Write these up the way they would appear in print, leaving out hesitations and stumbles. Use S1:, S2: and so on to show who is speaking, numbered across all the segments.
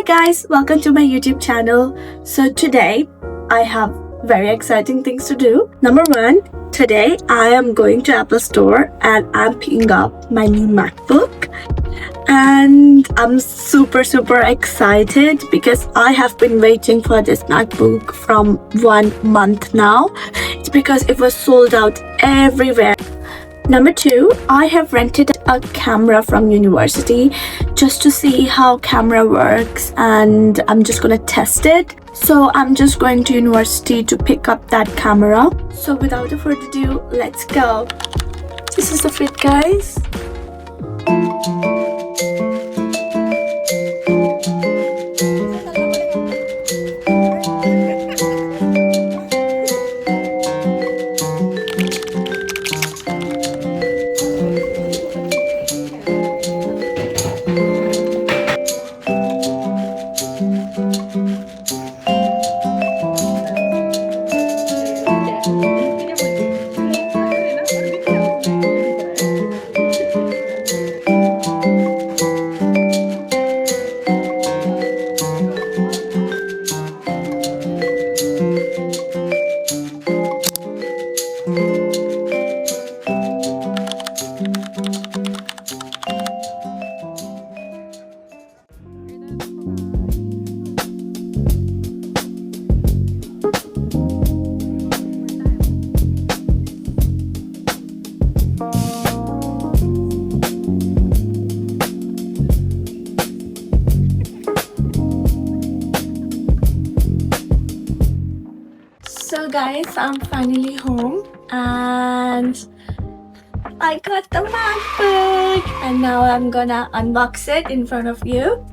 S1: Hi guys, welcome to my YouTube channel. So today I have very exciting things to do. Number one, today I am going to Apple Store and I'm picking up my new MacBook. And I'm super excited because I have been waiting for this MacBook from 1 month now. It's because it was sold out everywhere. Number two, I have rented a camera from university just to see how camera works, and I'm just gonna test it. So I'm just going to university to pick up that camera. So without further ado, let's go. This is the fit, guys. So guys, I'm finally home and I got the MacBook and now I'm gonna unbox it in front of you.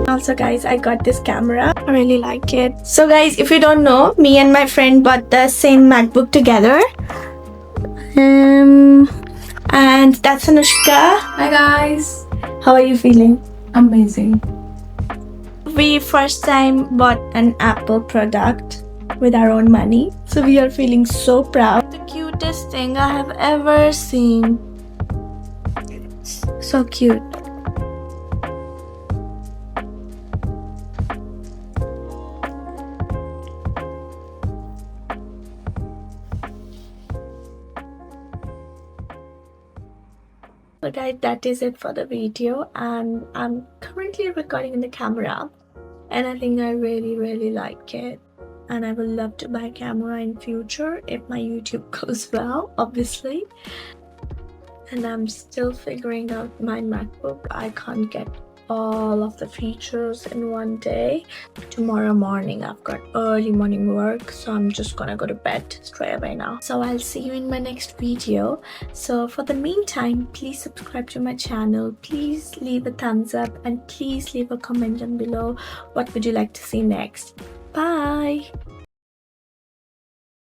S1: Also guys, I got this camera. I really like it. So guys, if you don't know, me and my friend bought the same MacBook together. And that's Anushka.
S2: Hi guys,
S1: How are you feeling?
S2: amazing.
S1: We first time bought an Apple product with our own money. So we are feeling so proud. The cutest thing I have ever seen. So cute. So guys, that is it for the video, and I'm currently recording in the camera and I think I really like it, and I would love to buy a camera in future if my YouTube goes well, obviously. And I'm still figuring out my MacBook. I can't get all of the features in one day. Tomorrow morning I've got early morning work, so I'm just gonna go to bed straight away now. So I'll see you in my next video. So for the meantime, please subscribe to my channel, please leave a thumbs up, and please leave a comment down below what would you like to see next. Bye.